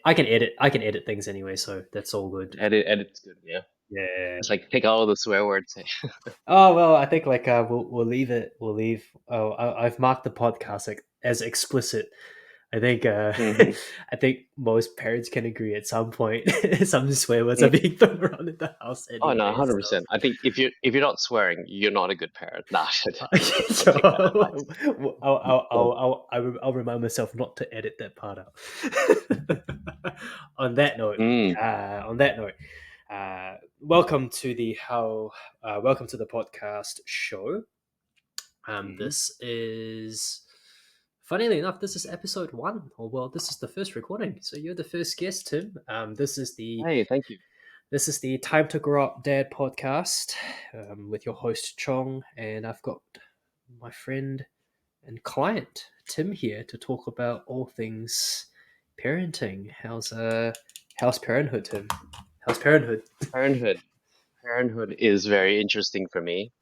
I can edit. I can edit things anyway, so that's all good. Edit's good, yeah. Yeah. It's like take out all the swear words. Oh well, I think like we'll leave it. We'll leave. Oh, I've marked the podcast like, as explicit. I think Hmm. I think most parents can agree at some point some swear words are being thrown around in the house Oh no, anyway. So 100%. I think if you're not swearing, you're not a good parent. Nah, don't so take that advice. Don't. I'll remind myself not to edit that part out. On that note, Mm. on that note, welcome to welcome to the podcast show. Hmm. This is, funnily enough, this is episode one, or well, this is the first recording. So you're the first guest, Tim. Hey, thank you. This is the Time to Grow Up Dad podcast with your host Chong, and I've got my friend and client Tim here to talk about all things parenting. How's parenthood, Tim? How's parenthood? Parenthood. Parenthood is very interesting for me.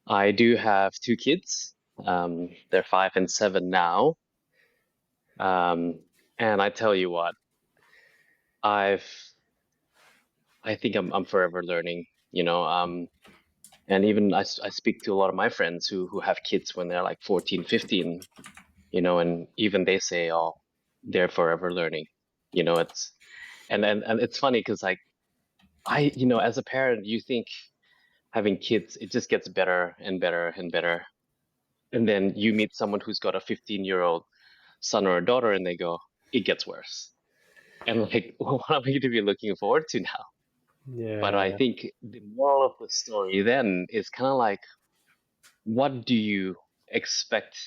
I do have two kids. They're 5 and 7 now. Um, and I tell you what, I've I think I'm forever learning, you know. And even I speak to a lot of my friends who have kids when they're like 14, 15, and even they say, oh, they're forever learning. It's and it's funny because like as a parent, you think having kids, it just gets better and better and better. And then you meet someone who's got a 15-year-old son or a daughter and they go, it gets worse. And like, what am I going to be looking forward to now? But I Yeah. think the moral of the story then is kind of like, what do you expect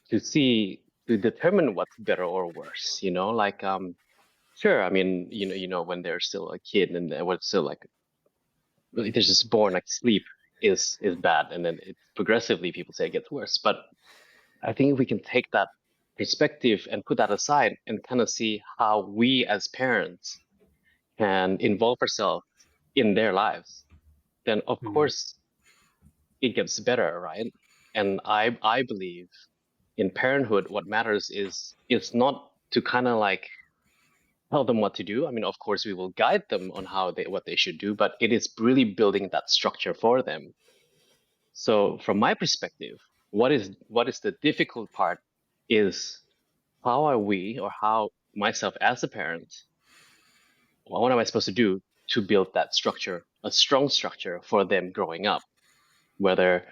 to see to determine what's better or worse? Like, sure, I mean, when they're still a kid and they're still like, really, they're just born, like sleep is bad, and then it progressively people say it gets worse. But I think if we can take that perspective and put that aside and kind of see how we as parents can involve ourselves in their lives, then of Mm. course it gets better, right? And I believe in parenthood, what matters is it's not to kind of like tell them what to do. I mean, of course, we will guide them on what they should do, but it is really building that structure for them. So from my perspective, what is the difficult part is how are we or how myself as a parent, what am I supposed to do to build that structure, a strong structure for them growing up, whether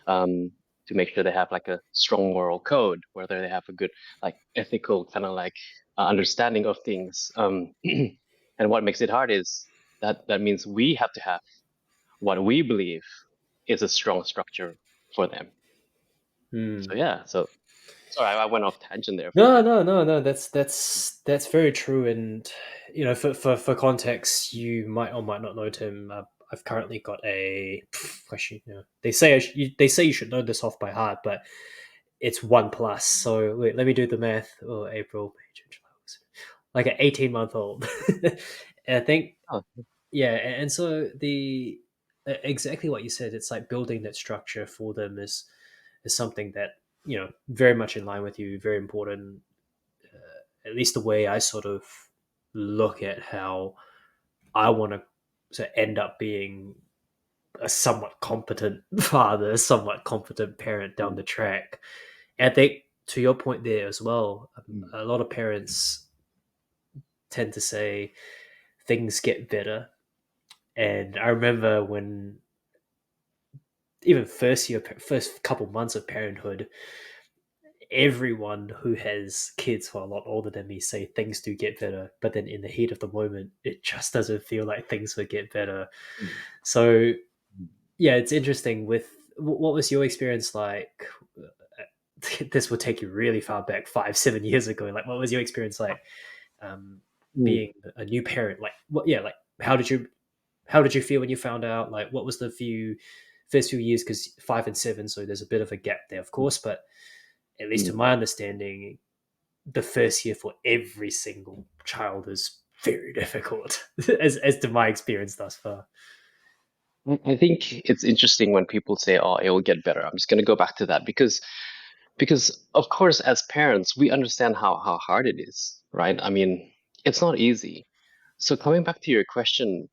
to make sure they have like a strong moral code, whether they have a good like ethical kind of like understanding of things. And what makes it hard is that means we have to have what we believe is a strong structure for them. So Mm. yeah, so sorry, I went off tangent there for a No, bit. no, no, no. That's very true. And for context, you might or might not know Tim. I've currently got a question. They say they say you should know this off by heart, but it's 1 plus. So wait, let me do the math. Oh, April, May, June, July, August. Like an 18-month old. And I think Oh, yeah, and so the exactly what you said. It's like building that structure for them is something that very much in line with you. Very important, at least the way I sort of look at how I want to end up being a somewhat competent father, a somewhat competent parent down mm, the track. And I think to your point there as well, mm, a lot of parents tend to say things get better. And I remember when even first couple months of parenthood, everyone who has kids who are a lot older than me say things do get better, but then in the heat of the moment, it just doesn't feel like things would get better. mm, So mm. yeah, it's interesting. With what was your experience like? This will take you really far back, 5, 7 years ago. Like, what was your experience like um, Mm. being a new parent? Like, what? Yeah, like how did you feel when you found out? Like, what was the first few years? Because 5 and 7, so there's a bit of a gap there, of course. But at least to Mm. my understanding, the first year for every single child is very difficult, as to my experience thus far. I think it's interesting when people say, "Oh, it will get better." I'm just going to go back to that because of course, as parents, we understand how hard it is, right? I mean, it's not easy. So coming back to your question,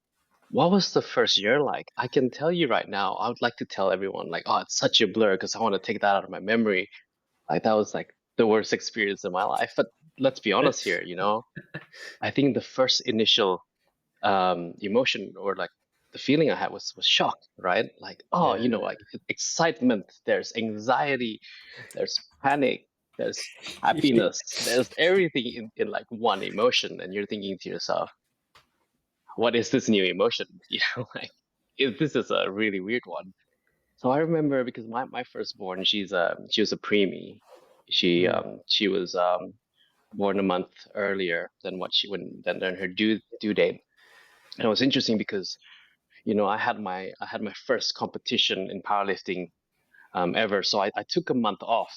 what was the first year like? I can tell you right now, I would like to tell everyone like, oh, it's such a blur because I want to take that out of my memory. Like that was like the worst experience in my life. But let's be honest here, you know, I think the first initial emotion or like the feeling I had was shock, right? Like, oh, you know, Yeah. like excitement, there's anxiety, there's panic, there's happiness, there's everything in like one emotion, and you're thinking to yourself, what is this new emotion? You know, like this is a really weird one. So I remember because my firstborn, she was a preemie. Mm. She was born a month earlier than what she when than her due date. And it was interesting because you know I had my first competition in powerlifting ever. So I took a month off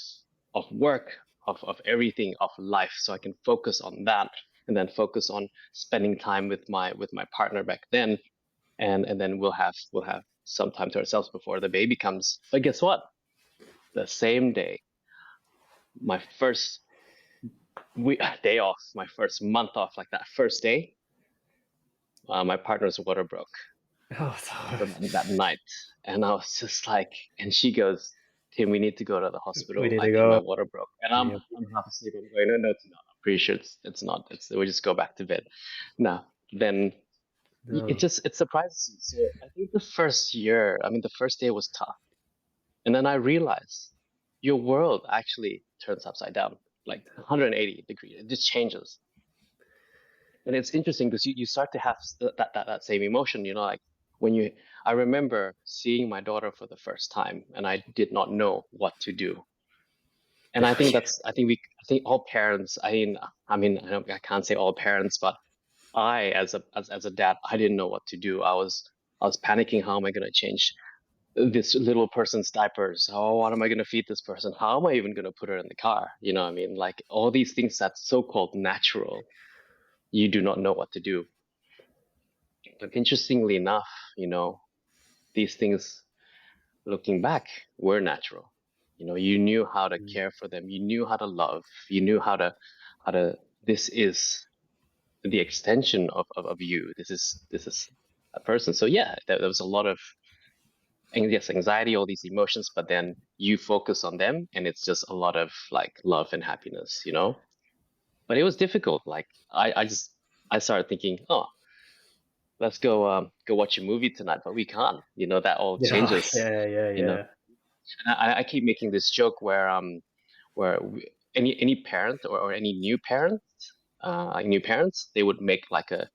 of work, of everything, of life, so I can focus on that, and then focus on spending time with my partner back then, and then we'll have some time to ourselves before the baby comes. But guess what? The same day, my first day off, my first month off, like that first day, my partner's water broke. Oh, no. So that night. And I was just like, and she goes, Tim, we need to go to the We hospital. need I to think my go. water broke. And Yep. I'm half asleep. I'm going, no, no, it's not. I'm pretty sure it's not. It's we just go back to bed. No, then No. it surprises you. So I think the first year, I mean, the first day was tough. And then I realized your world actually turns upside down, like 180 degrees. It just changes. And it's interesting because you start to have that same emotion, you know, like when you, I remember seeing my daughter for the first time and I did not know what to do. And I think I think all parents, I can't say all parents, but I, as a dad, I didn't know what to do. I was panicking. How am I going to change this little person's diapers? How, what am I going to feed this person? How am I even going to put her in the car? You know what I mean? Like all these things that's so-called natural, you do not know what to do. But interestingly enough, you know, these things looking back were natural. You know, you knew how to Mm. care for them, you knew how to love, you knew how to this is the extension of you. This is a person. So yeah, there was a lot of yes, anxiety, all these emotions, but then you focus on them and it's just a lot of like love and happiness, you know? But it was difficult. Like I just I started thinking, oh, let's go watch a movie tonight, but we can't. You know, that all Yeah. changes. Yeah. Yeah. You know, Yeah. and I keep making this joke where any parent or any new parent, like new parents, they would make like a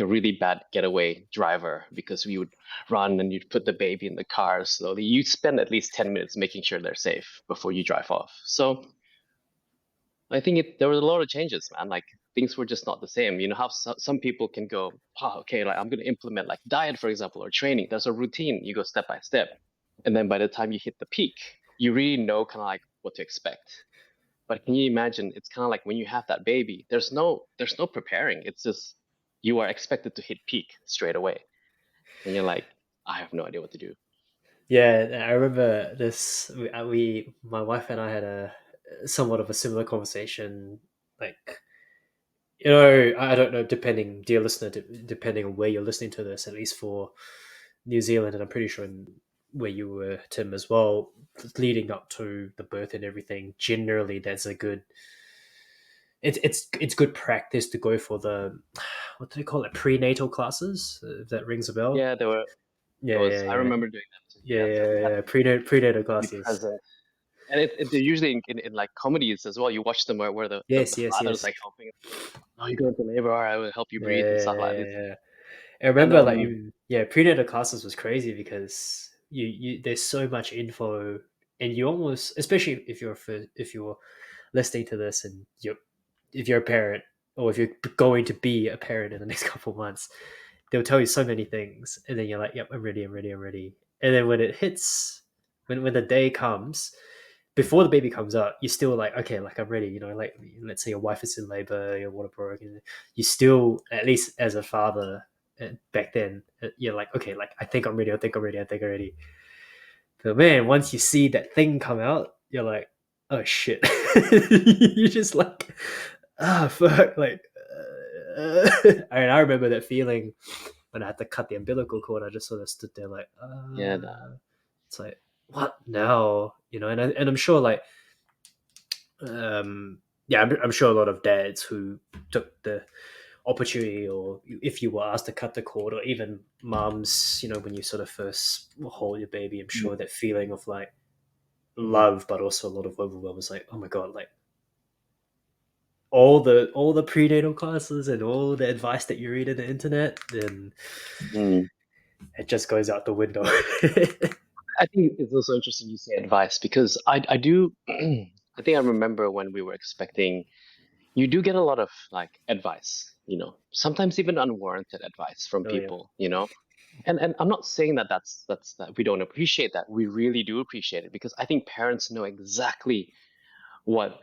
really bad getaway driver because we would run and you'd put the baby in the car slowly. You'd spend at least 10 minutes making sure they're safe before you drive off. So I think there was a lot of changes, man. Like things were just not the same. You know how some people can go, oh, okay, like I'm going to implement like diet, for example, or training. There's a routine. You go step by step, and then by the time you hit the peak, you really know kind of like what to expect. But can you imagine? It's kind of like when you have that baby. There's no preparing. It's just you are expected to hit peak straight away, and you're like, I have no idea what to do. Yeah, I remember this. My wife and I had a somewhat of a similar conversation. Like, I don't know. Depending, dear listener, depending on where you're listening to this, at least for New Zealand, and I'm pretty sure in where you were, Tim, as well. Leading up to the birth and everything, generally, that's a good. It's good practice to go for the what do they call it, prenatal classes. If that rings a bell. Yeah, there Yeah, was. yeah, I yeah, remember doing that too. yeah, Yeah, yeah, we had yeah. Prenatal to be classes. present. And they're usually in like comedies as well. You watch them where the Yes, yes, father's yes. like helping. Oh, you go into labor. All right, I will help you Yeah, breathe and stuff like this. yeah, yeah. I And remember like even yeah, prenatal classes was crazy because you there's so much info and you almost especially if you're listening to this and you're if you're a parent or if you're going to be a parent in the next couple of months, they'll tell you so many things and then you're like, yep, I'm ready, I'm ready, I'm ready. And then when it hits when the day comes, before the baby comes out, you're still like, okay, like I'm ready. Like let's say your wife is in labor, your water broke, and you still, at least as a father back then, you're like, okay, like I think I'm ready. I think I'm ready. I think I'm ready. But man, once you see that thing come out, you're like, oh shit. You're just like, ah, fuck, like. I remember that feeling when I had to cut the umbilical cord. I just sort of stood there like, Yeah, it's like, what now? And I'm sure like, yeah, I'm sure a lot of dads who took the opportunity, or if you were asked to cut the cord, or even mums, when you sort of first hold your baby, I'm mm, sure that feeling of like mm, love, but also a lot of overwhelm was like, oh my god, like all the prenatal classes and all the advice that you read in the internet, then mm. it just goes out the window. I think it's also interesting you say advice because I do I think I remember when we were expecting you do get a lot of like advice, sometimes even unwarranted advice from Oh yeah, people, and I'm not saying that that's that we don't appreciate that. We really do appreciate it because I think parents know exactly what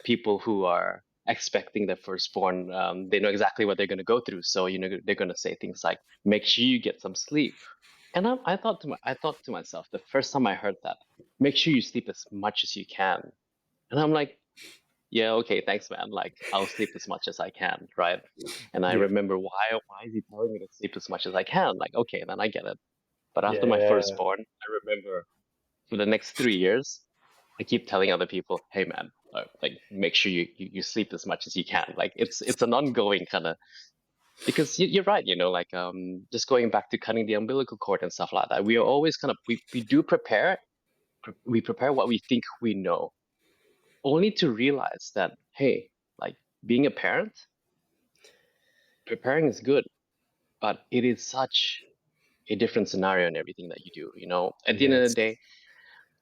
people who are expecting their firstborn, they know exactly what they're going to go through. So they're going to say things like, "Make sure you get some sleep." And I thought to myself the first time I heard that, "Make sure you sleep as much as you can." And I'm like, "Yeah, okay, thanks, man. Like I'll sleep as much as I can, right?" And I yeah, remember why is he telling me to sleep as much as I can? Like, okay, then I get it. But after my yeah, firstborn, I remember for the next 3 years, I keep telling other people, "Hey, man, like make sure you sleep as much as you can." Like it's an ongoing kind of because you're right, like just going back to cutting the umbilical cord and stuff like that. We are always kind of we do we prepare what we think we know, only to realize that hey, like being a parent, preparing is good, but it is such a different scenario in everything that you do. At the end yeah. of the It's day,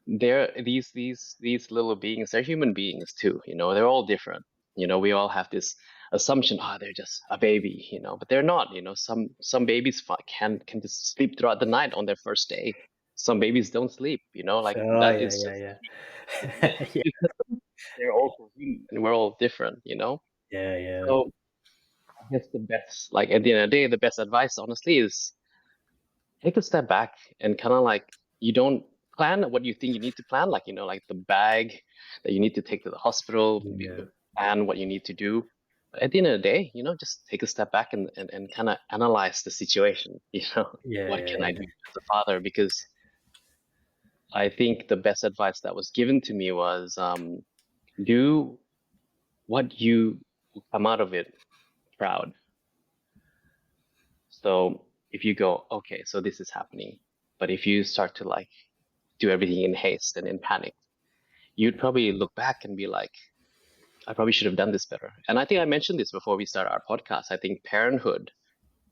they're these little beings, they're human beings too, they're all different. We all have this assumption, they're just a baby, but they're not. Some babies can just sleep throughout the night on their first day. Some babies don't sleep, like oh that yeah, is yeah, just yeah, yeah, they're also human and we're all different. yeah, yeah. So I guess the best, like at the end of the day, the best advice honestly is take a step back and kind of like you don't plan what you think you need to plan, like like the bag that you need to take to the hospital, Yeah. plan what you need to do. But at the end of the day, just take a step back and kind of analyze the situation. Yeah, What can I yeah, do as a father? Because I think the best advice that was given to me was do what you come out of it proud. So if you go, okay, so this is happening, but if you start to like do everything in haste and in panic, you'd probably look back and be like, I probably should have done this better. And I think I mentioned this before we started our podcast. I think parenthood,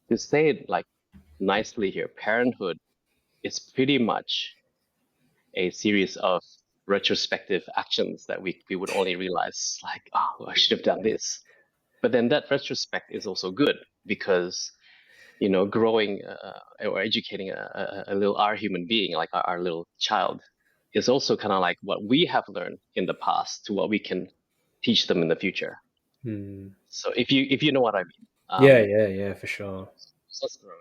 to say it like nicely here, parenthood is pretty much a series of retrospective actions that we would only realize like, oh, I should have done this. But then that retrospect is also good because growing or educating a little our human being, like our little child, is also kind of like what we have learned in the past to what we can teach them in the future. Hmm. So if you know what I mean, Yeah, yeah, yeah, for sure. so that's growing.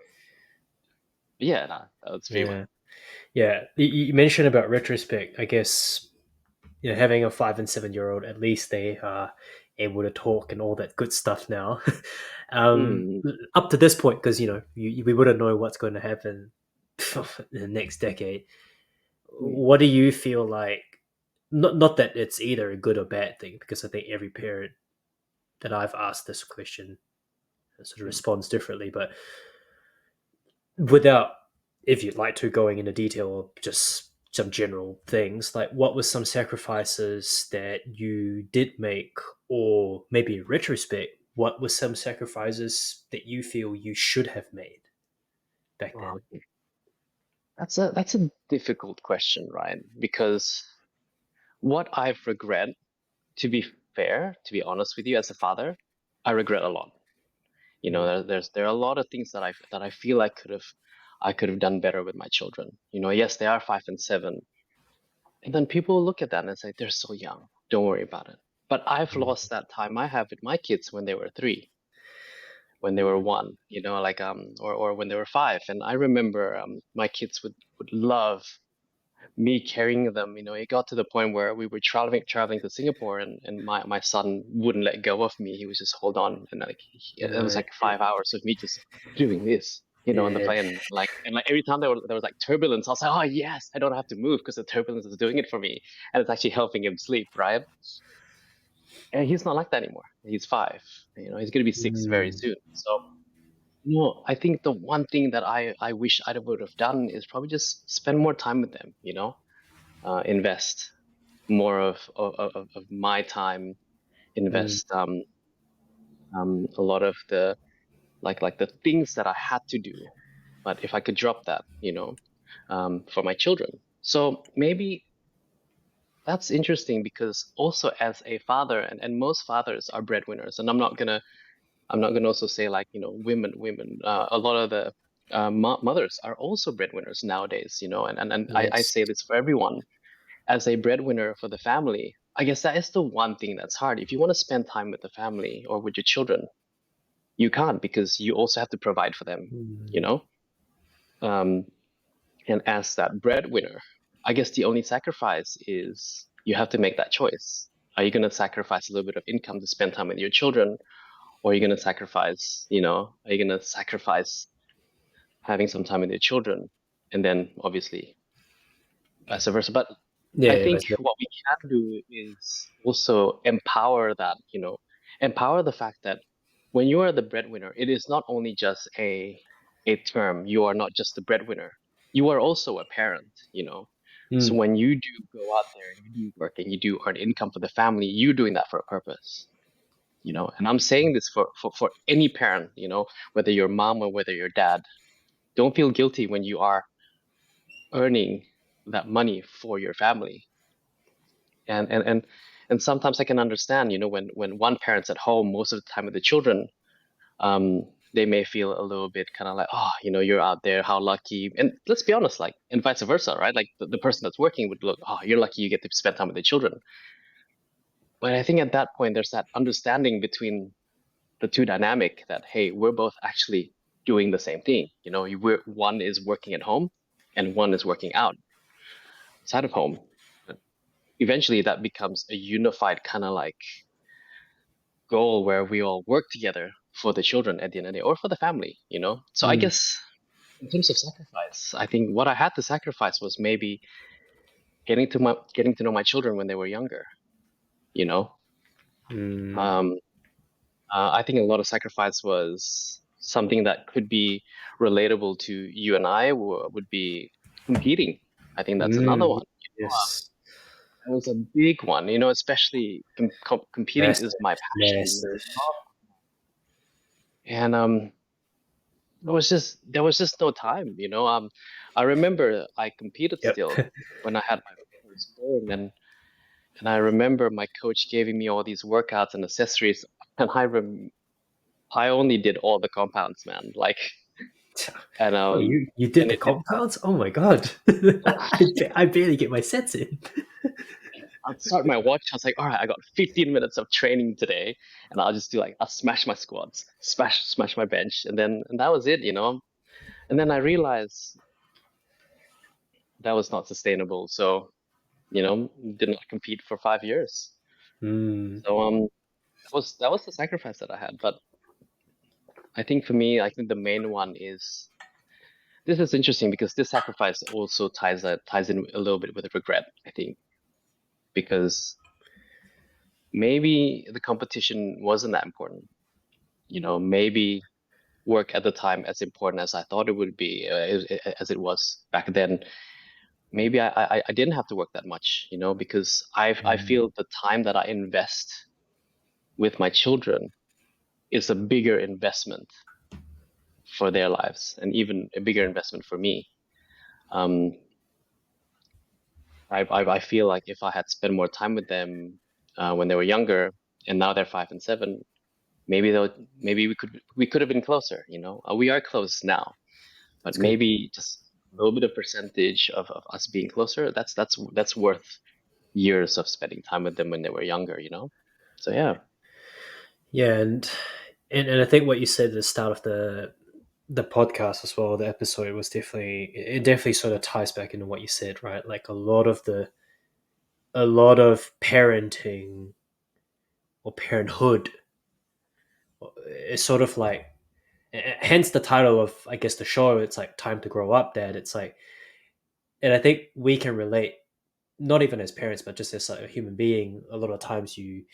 But yeah, that's pretty much. Yeah, yeah. You mentioned about retrospect. I guess having a 5 and 7 year old, at least they are able to talk and all that good stuff now. um, Mm, Up to this point, because we wouldn't know what's going to happen in the next decade. mm, What do you feel like? Not that it's either a good or bad thing, because I think every parent that I've asked this question sort of mm. responds differently. But without, if you'd like to, going into detail or just some general things, like what were some sacrifices that you did make, or maybe in retrospect, what were some sacrifices that you feel you should have made back Wow, then? okay. That's a difficult question, right? Because what I've regret, to be fair, to be honest with you, as a father, I regret a lot. Mm, There are a lot of things that I feel I could have done better with my children. Yes, they are 5 and 7, and then people look at that and say they're so young. Don't worry about it. But I've mm, lost that time I have with my kids when they were 3, when they were mm, 1. Like or when they were 5. And I remember my kids would love. me carrying them, it got to the point where we were traveling to Singapore, and my son wouldn't let go of me. He was just hold on, and like it was Uh, like 5 hours of me just doing this, on the yeah. plane. Like every time there was like turbulence, I was like, oh yes, I don't have to move because the turbulence is doing it for me, and it's actually helping him sleep, right? And he's not like that anymore. He's 5. He's gonna be 6 very Mm, soon. So, I think the one thing that I wish I would have done is probably just spend more time with them. Invest more of my time, mm, invest a lot of the like the things that I had to do, but if I could drop that, for my children. So maybe that's interesting because also as a father, and most fathers are breadwinners, and I'm not gonna also say like women. A lot of the mothers are also breadwinners nowadays, and I yes. say this for everyone as a breadwinner for the family. I guess that is the one thing that's hard. If you want to spend time with the family or with your children, you can't because you also have to provide for them, you Mm, know? Um, and as that breadwinner, I guess the only sacrifice is you have to make that choice. Are you going to sacrifice a little bit of income to spend time with your children? Or are you going to are you going to sacrifice having some time with your children? And then obviously vice versa. But I yeah, think that's right. what we can do is also empower that, empower the fact that when you are the breadwinner, it is not only just a term. You are not just the breadwinner. You are also a parent, So Mm, when you do go out there and you do work and you do earn income for the family, you're doing that for a purpose, And I'm saying this for any parent, whether you're mom or whether you're dad. Don't feel guilty when you are earning that money for your family. And sometimes I can understand, when one parent's at home most of the time with the children, they may feel a little bit kind of like, oh, you're out there, how lucky. And let's be honest, like, and vice versa, right? Like the person that's working would look, oh, you're lucky you get to spend time with the children. But I think at that point there's that understanding between the two dynamic that, hey, we're both actually doing the same thing. One is working at home and one is working outside of home. Eventually that becomes a unified kind of like goal where we all work together for the children at the end of the day or for the family. So I mm, guess in terms of sacrifice, I think what I had to sacrifice was maybe getting to know my children when they were younger, you know. mm, Um, I think a lot of sacrifice was something that could be relatable to you and I would be competing. I think that's another mm, one. yes. That was a big one, especially competing is Massive, my passion, massive. and there was just no time. I remember I competed Yep. still when I had my firstborn, and I remember my coach giving me all these workouts and accessories, and I only did all the compounds, man. Like, and Oh, you did and the it compounds? Oh my god! I barely get my sets in. I'd start my watch. I was like, all right, I got 15 minutes of training today, and I'll just do like I'll smash my squats, smash my bench, and that was it. And then I realized that was not sustainable. So did not compete for 5 years. Mm, So that was the sacrifice that I had. But I think for me, I think the main one is this is interesting because this sacrifice also ties in a little bit with regret. I think because maybe the competition wasn't that important. Maybe work at the time as important as I thought it would be, as it was back then. Maybe I didn't have to work that much, because I mm, feel the time that I invest with my children is a bigger investment for their lives and even a bigger investment for me. Um, I feel like if I had spent more time with them when they were younger, and now they're 5 and 7, maybe we could have been closer. We are close now, but it's good. maybe just a little bit of percentage of us being closer. That's worth years of spending time with them when they were younger. So yeah. Yeah, and I think what you said at the start of the podcast as well, the episode was definitely, it definitely sort of ties back into what you said, right? Like a lot of parenting or parenthood is sort of like, hence the title of, I guess, the show. It's like time to grow up, Dad. It's like, and I think we can relate, not even as parents, but just as like a human being. A lot of times you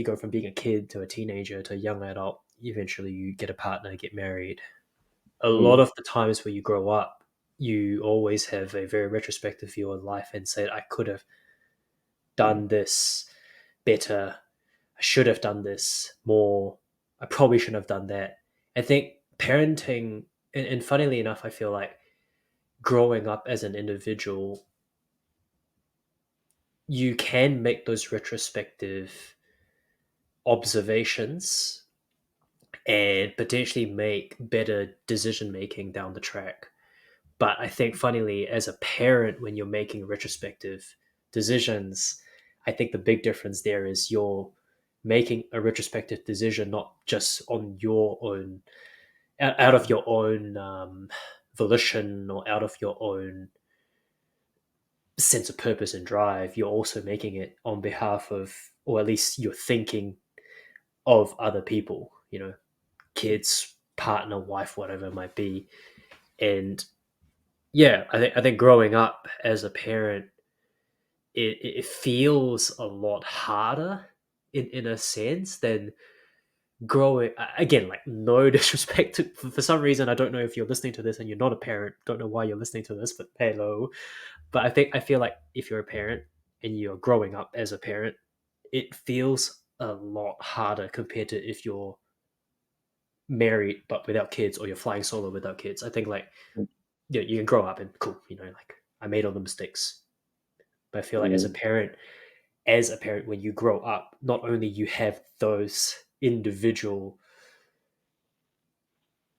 go from being a kid to a teenager to a young adult. Eventually, you get a partner, get married. A lot Mm, of the times where you grow up, you always have a very retrospective view on life and say, I could have mm, done this better. I should have done this more. I probably shouldn't have done that. I think parenting, and funnily enough, I feel like growing up as an individual, you can make those retrospective observations and potentially make better decision making down the track. But I think, funnily, as a parent, when you're making retrospective decisions, I think the big difference there is you're making a retrospective decision not just on your own, out of your own volition or out of your own sense of purpose and drive. You're also making it on behalf of, or at least you're thinking of other people, kids, partner, wife, whatever it might be. And yeah, I think growing up as a parent, it feels a lot harder in a sense than growing, again, like no disrespect to, for some reason, I don't know if you're listening to this and you're not a parent, don't know why you're listening to this, but hello. But I feel like if you're a parent and you're growing up as a parent, it feels a lot harder compared to if you're married but without kids, or you're flying solo without kids. I think like, mm, you can grow up and cool, like I made all the mistakes. But I feel like mm, as a parent, when you grow up, not only you have those individual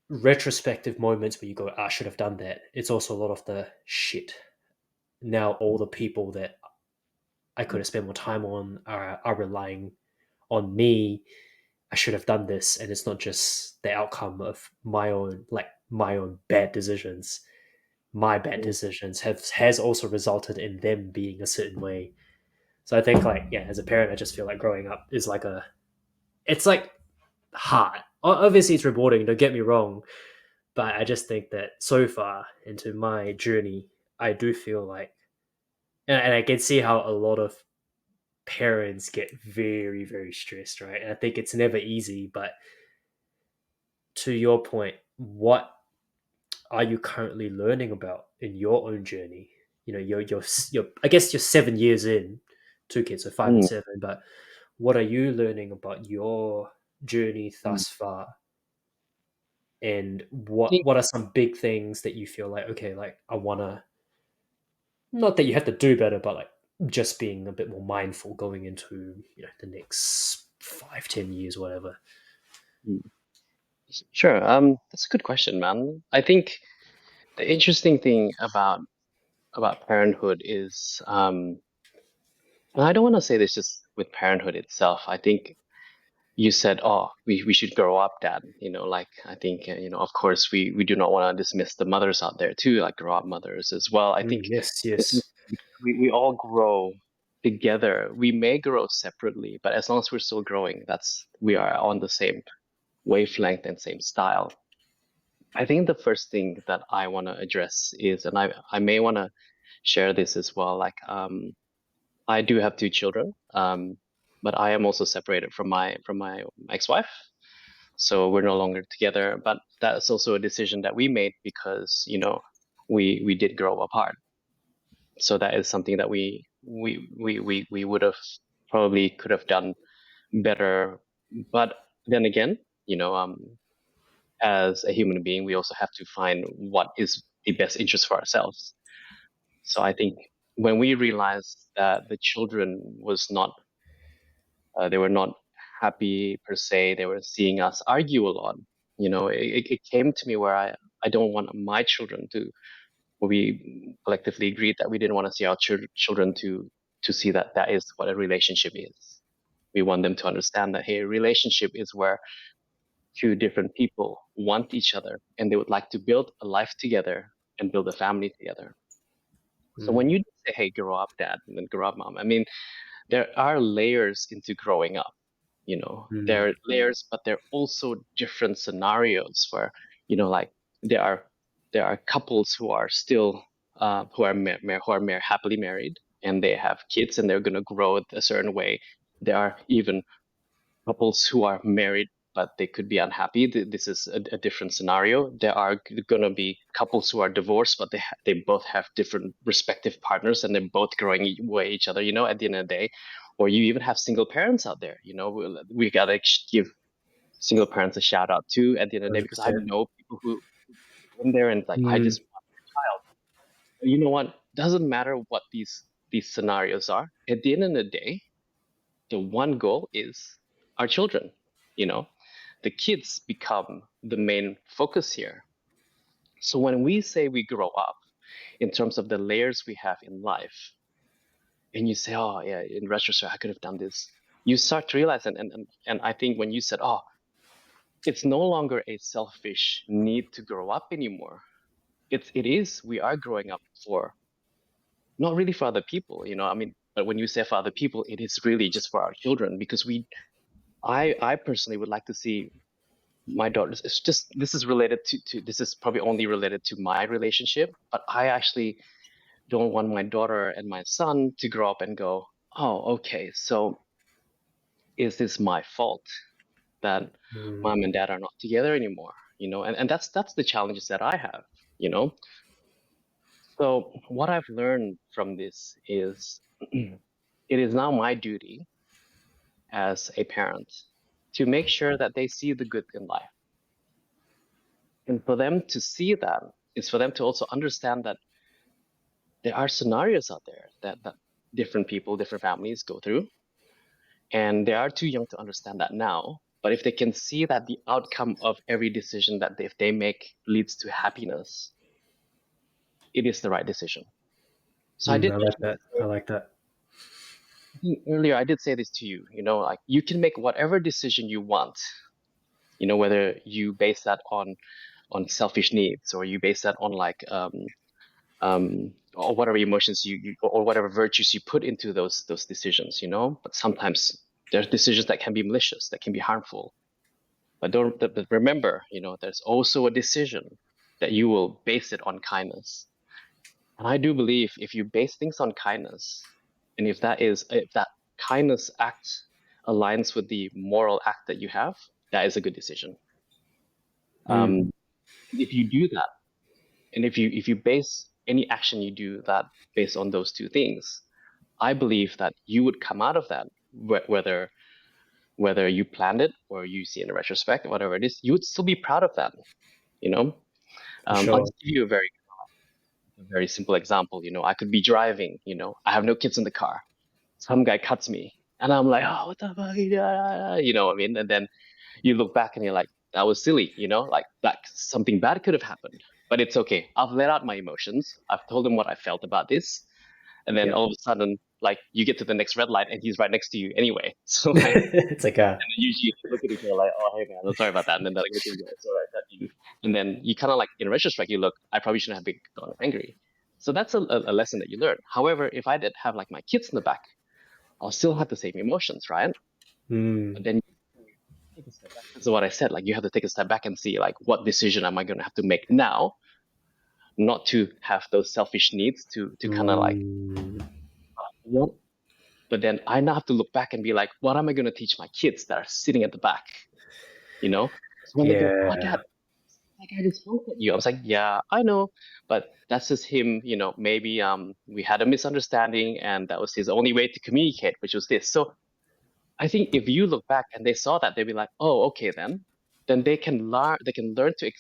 retrospective moments where you go, I should have done that. It's also a lot of the shit. Now all the people that I could have spent more time on are relying on me. I should have done this, and it's not just the outcome of my own bad decisions. My bad mm, decisions have has also resulted in them being a certain way. So I think, like, yeah, as a parent, I just feel like growing up is like it's like hard. Obviously, it's rewarding. Don't get me wrong, but I just think that so far into my journey, I do feel like, and I can see how a lot of parents get very, very stressed, right? And I think it's never easy. But to your point, what are you currently learning about in your own journey? You're I guess you're 7 years in, two kids, so 5 and mm. 7. But what are you learning about your journey Mm. thus far? And I think, what are some big things that you feel like, okay, like I wanna, not that you have to do better, but like just being a bit more mindful going into, the next 5, 10 years, whatever. mm, sure. That's a good question, man. I think the interesting thing about parenthood is, and I don't want to say this just with parenthood itself. I think you said, "Oh, we should grow up, Dad." Like I think of course we do not want to dismiss the mothers out there too, like grow up mothers as well. I think Yes, this is yes. we all grow together. We may grow separately, but as long as we're still growing, that's we are on the same wavelength and same style. I think the first thing that I want to address is, and I may want to share this as well. Like, I do have two children, but I am also separated from my ex-wife, so we're no longer together. But that's also a decision that we made because we did grow apart. So that is something that we would have probably could have done better. But then again, you know, um, as a human being, we also have to find what is the best interest for ourselves. So I think when we realized that the children was not, they were not happy per se, they were seeing us argue a lot. It came to me where I don't want my children to. We collectively agreed that we didn't want to see our children to see that that is what a relationship is. We want them to understand that hey, a relationship is where two different people want each other and they would like to build a life together and build a family together. So when Mm. you say, hey, grow up, dad, and then grow up, mom, I mean, there are layers into growing up. There Mm. are layers, but there are also different scenarios where, like there are there are couples who are still who are happily married and they have kids and they're going to grow a certain way. There are even couples who are married but they could be unhappy. This is a different scenario. There are going to be couples who are divorced but they both have different respective partners and they're both growing away each other, at the end of the day. Or you even have single parents out there. We got to give single parents a shout out too at the end of the day, because I 100%. know people who go in there and like, I Mm. just want a child. You know what, doesn't matter what these scenarios are, at the end of the day the one goal is our children. You know, the kids become the main focus here. So when we say we grow up in terms of the layers we have in life, and you say, oh yeah, in retrospect I could have done this, you start to realize, and I think when you said, oh, it's no longer a selfish need to grow up anymore. It is we are growing up for, not really for other people, I mean, but when you say for other people, it is really just for our children, because I personally would like to see my daughters. It's just, this is related to this is probably only related to my relationship, but I actually don't want my daughter and my son to grow up and go, oh, okay, so is this my fault that Mm. mom and dad are not together anymore? And that's the challenges that I have, you know. So what I've learned from this is it is now my duty as a parent to make sure that they see the good in life. And for them to see that is for them to also understand that there are scenarios out there that different people, different families go through. And they are too young to understand that now. But if they can see that the outcome of every decision that if they make leads to happiness, it is the right decision. So I Mm. did I like mention that. this I like that. I think earlier. I did say this to you, like you can make whatever decision you want, whether you base that on selfish needs or you base that on like or whatever emotions or whatever virtues you put into those decisions. But sometimes there's decisions that can be malicious, that can be harmful. But don't but remember, there's also a decision that you will base it on kindness. And I do believe if you base things on kindness, and if that kindness act aligns with the moral act that you have, that is a good decision. Mm. Um, if you do that, and if you base any action you do that based on those two things, I believe that you would come out of that, whether you planned it or you see it in retrospect, whatever it is, you would still be proud of that. You know, For I'll sure. just give you a very simple example. I could be driving. I have no kids in the car. Some guy cuts me, and I'm like, oh, what the fuck? You know what I mean? And then you look back and you're like, that was silly. Like that something bad could have happened, but it's okay. I've let out my emotions. I've told him what I felt about this, and then Yeah. all of a sudden, like you get to the next red light, and he's right next to you anyway. So like, It's like a. usually they look at each other like, "Oh, hey man, I'm sorry about that," and then they're like, "Okay, yeah, it's all right." And then you kind of like, in retrospect, you look, I probably shouldn't have been gone angry. So that's a lesson that you learn. However, if I did have like my kids in the back, I'll still have the same emotions, right? But Mm. then you take a step back. That's what I said. Like you have to take a step back and see like, what decision am I going to have to make now, not to have those selfish needs to kind of like Mm. what. But then I now have to look back and be like, what am I going to teach my kids that are sitting at the back? So when they go, "Oh, Yeah. dad, that guy just honked at you," I was like, "Yeah, I know, but that's just him. Maybe we had a misunderstanding, and that was his only way to communicate, which was this." So I think if you look back and they saw that, they'd be like, "Oh, okay, then they can learn. They can learn to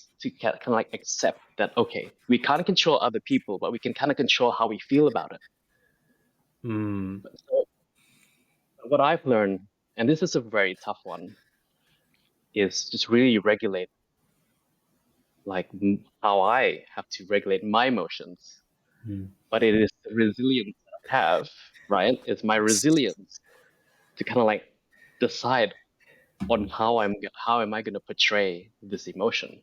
kind of like accept that. Okay, we can't control other people, but we can kind of control how we feel about it." Mm. So what I've learned, and this is a very tough one, is just really regulate like how I have to regulate my emotions. Mm. But it is the resilience that I have, right? It's my It's resilience to kind of like decide. on how am I going to portray this emotion?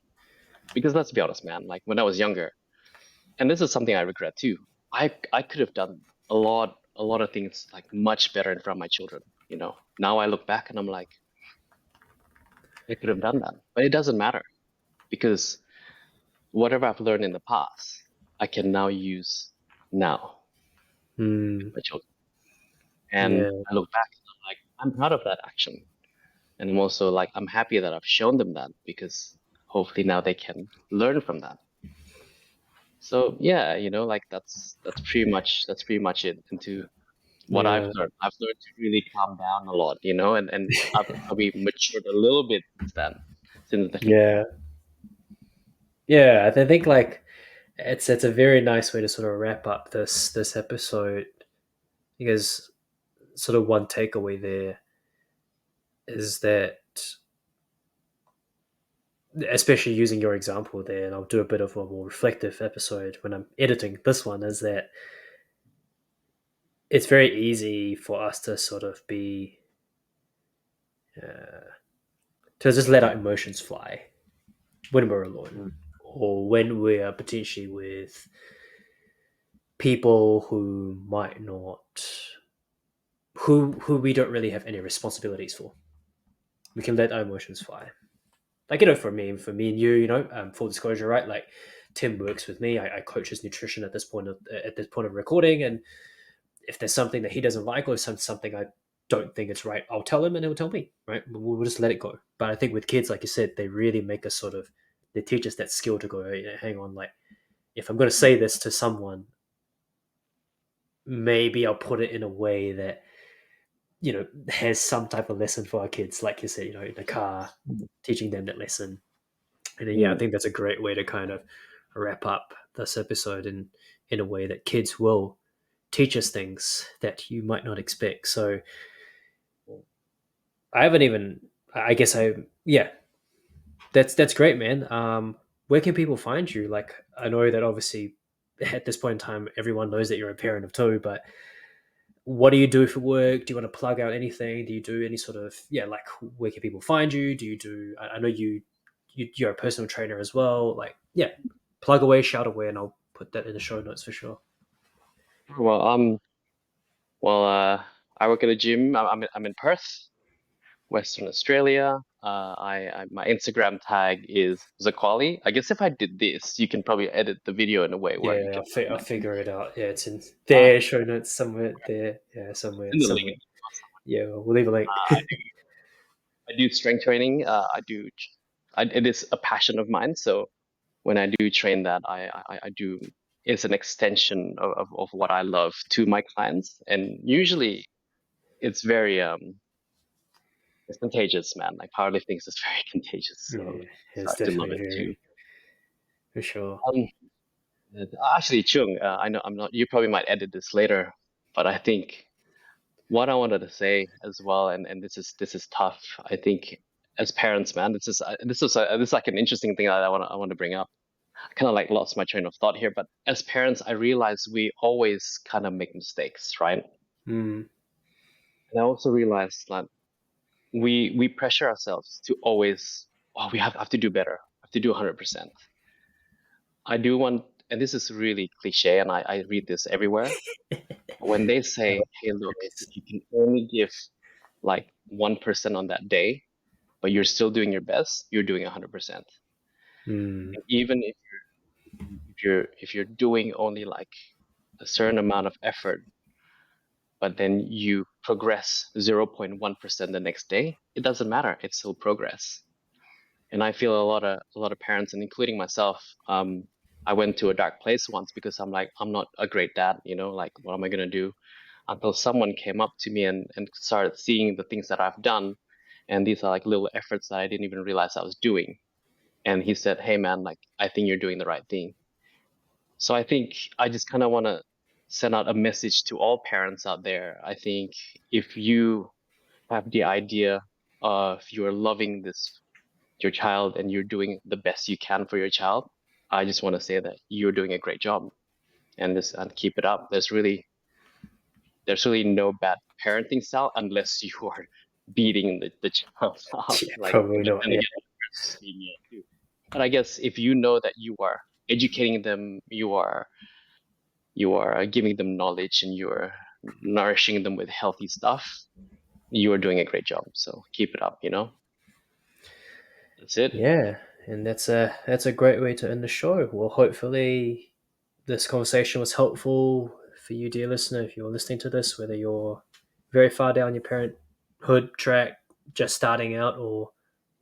Because let's be honest, man, like when I was younger, and this is something I regret too. I could have done a lot of things like much better in front of my children. Now I look back and I'm like, I could have done that, but it doesn't matter because whatever I've learned in the past, I can now use now with Mm, my children. And yeah, I look back and I'm like, I'm proud of that action. And I'm also like, I'm happy that I've shown them that because hopefully now they can learn from that. So yeah, like that's pretty much it into what I've yeah, learned. I've learned to really calm down a lot, and I've probably matured a little bit since then. Since then. yeah, yeah. I think like it's a very nice way to sort of wrap up this episode because sort of one takeaway there is that, especially using your example there, and I'll do a bit of a more reflective episode when I'm editing this one, is that it's very easy for us to sort of be uh, to just let our emotions fly when we're alone Mm, or when we are potentially with people who might not who we don't really have any responsibilities for. We can let our emotions fly. Like, for me and you, full disclosure, right? Like, Tim works with me. I coach his nutrition at this point of recording, and if there's something that he doesn't like or something I don't think it's right, I'll tell him and he'll tell me. Right? We'll just let it go. But I think with kids, like you said, they really make us sort of they teach us that skill to go, hey, hang on, like if I'm going to say this to someone, maybe I'll put it in a way that has some type of lesson for our kids, like you said, in the car, mm, teaching them that lesson. And then, yeah, I mm. think that's a great way to kind of wrap up this episode in a way that kids will teach us things that you might not expect. So I haven't even, I guess yeah, that's great, man. Where can people find you? Like, I know that obviously at this point in time, everyone knows that you're a parent of two, but what do you do for work? Do you want to plug out anything? Do you do any sort of, yeah, like where can people find you? Do you do, I know you're a personal trainer as well. Like, yeah, plug away, shout away, and I'll put that in the show notes for sure. Well, I work at a gym. I'm in Perth, Western Australia. My Instagram tag is Zaquali. I guess if I did this, you can probably edit the video in a way where you Yeah, can I'll find it. figure it out. Yeah, it's in Uh, there, show notes somewhere there. Yeah, in the link. somewhere. Yeah, we'll leave a link. I do strength training. It is a passion of mine. So when I do train that, I do. It's an extension of what I love to my clients, and usually it's very it's contagious, man. Like powerlifting is very contagious, so Yeah, it's start to love definitely it too. very, for sure. Um, Actually, Chung, I know I'm not. You probably might edit this later, but I think what I wanted to say as well, and this is tough. I think as parents, man, this is like an interesting thing that I want to bring up. I kind of like lost my train of thought here, but as parents, I realize we always kind of make mistakes, right? Mm, And I also realized that we pressure ourselves to always, oh, we have to do better, have to do 100%. I do want, and this is really cliche, and I read this everywhere. When they say, hey, look, if you can only give like 1% on that day, but you're still doing your best, you're doing 100%. mm, And even if you're doing only like a certain amount of effort, but then you progress 0.1% the next day, it doesn't matter. It's still progress. And I feel a lot of parents, and including myself, I went to a dark place once because I'm like, I'm not a great dad, like what am I gonna do? Until someone came up to me and started seeing the things that I've done, and these are like little efforts that I didn't even realize I was doing. And he said, "Hey man, like I think you're doing the right thing." So I think I just kind of want to send out a message to all parents out there. I think if you have the idea of you're loving this your child and you're doing the best you can for your child, I just want to say that you're doing a great job and keep it up. There's really no bad parenting style unless you are. beating the child up, Yeah, like, probably but not. then Yeah. again, parents just beating it too. But I guess if you know that you are educating them, you are giving them knowledge, and you are nourishing them with healthy stuff, you are doing a great job. So keep it up. That's it. Yeah, and that's a great way to end the show. Well, hopefully this conversation was helpful for you, dear listener. If you're listening to this, whether you're very far down your parenthood track, just starting out, or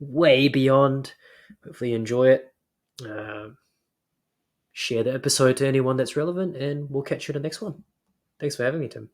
way beyond, hopefully you enjoy it. Um, Share the episode to anyone that's relevant, and we'll catch you in the next one. Thanks for having me, Tim.